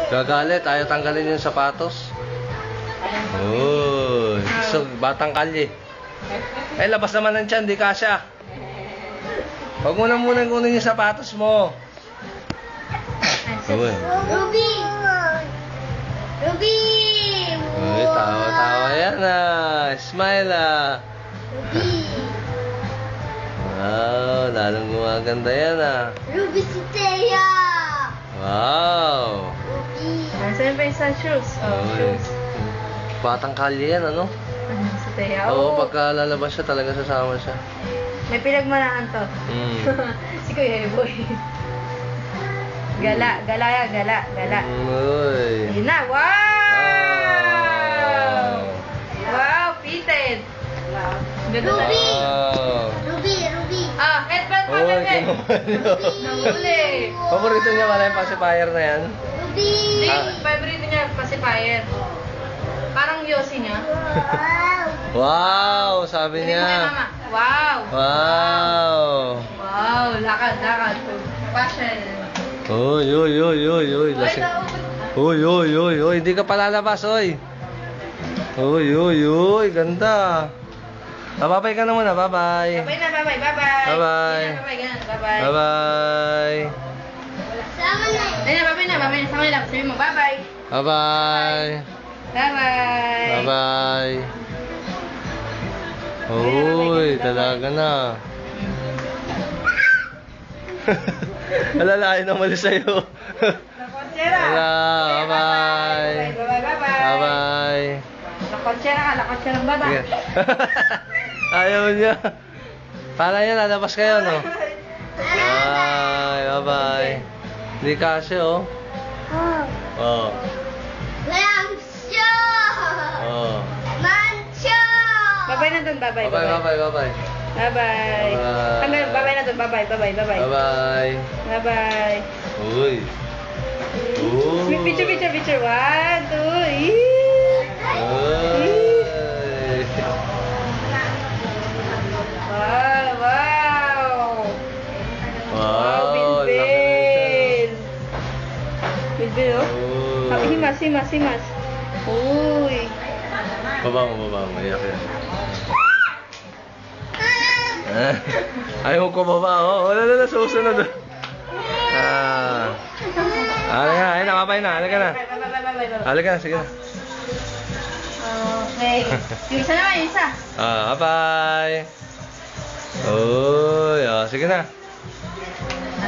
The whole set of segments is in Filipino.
Gagalit, ayaw tanggalin yung sapatos. Uy, so, batang kalye. Eh, labas naman ng tiyan, di kasya. Huwag mo na muna kunin yung sapatos mo. Uy. Ruby! Ruby! Uy, tawa-tawa yan ah. Smile ah. Ruby! Wow, lalong gumaganda yan ah. Ruby si Thea! Wow. Ruby! Saan pa yung shoes? Oh, Uy. shoes. Batang kalye yan, ano? Si Thea. Oo, pagka lalabas siya, talaga sasama siya. May pinagmanaan to. Si Kuya Boy. Gala, gala yan, gala, gala. Uy. Yun na, wow! Wow, fitted. Ganda na. Ruby! Wow. Ruby! Ruby! Ah, headband pa, Uy, bebe. kinuha niyo. Nahuli. Paborito niya pala yung pacifier na yan. Ruby! Hindi, favorite niya pacifier. Parang yosi niya. Wow! Wow, sabi Hindi mo kay niya. mama. Wow! Wow. Wow, lakad, lakad. Fashion. Uy, uy, uy, uy, uy. Lasing. Uy, uy, uy, uy. Hindi ka palalabas, uy. Uy, uy, uy. Ganda. Babay ka na muna. Bye-bye. Bye na, bye-bye, bye-bye. Bye-bye. Bye-bye, ganun, bye-bye. Bye-bye. Sama na! Dahil na, bye-bye na, bye-bye na. Sama lang, sabi mo, bye-bye. Bye-bye. Bye-bye. Bye-bye. Uy, talaga na. Alalain na mali sa'yo. Lakontsera. Wala, bye-bye. Bye-bye, bye-bye. Bye-bye. Lakontsera ka, lakontsera ng baba. Sige. Ayaw niya. Para yan, lalabas kayo, no? Bye, bye-bye. Hindi kasi, oh. Oh. Lamsyo! Oh. Mancho! Bye-bye na dun, bye-bye. Bye-bye, bye-bye, bye-bye. Bye-bye. Bye. Bye-bye na dun, bye-bye, bye-bye, bye-bye. Bye-bye. Bye-bye. Uy. Uy. Picture, picture, picture. 1, 2, Uy. Wow, wow. Wow, Bilbil. Bilbil, oh. Uy. Himas, himas, himas. Uy. Baba mo, iyak yan. Ayaw ko baba, oh. Wala, susunod. Halika, ayun na, kapay na. Halika na. Halika na, sige na. Okay. Yung isa naman, yung isa. Kapay. Uy, sige na.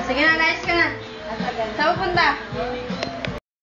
Sige na, guys ka na. Saan pupunta?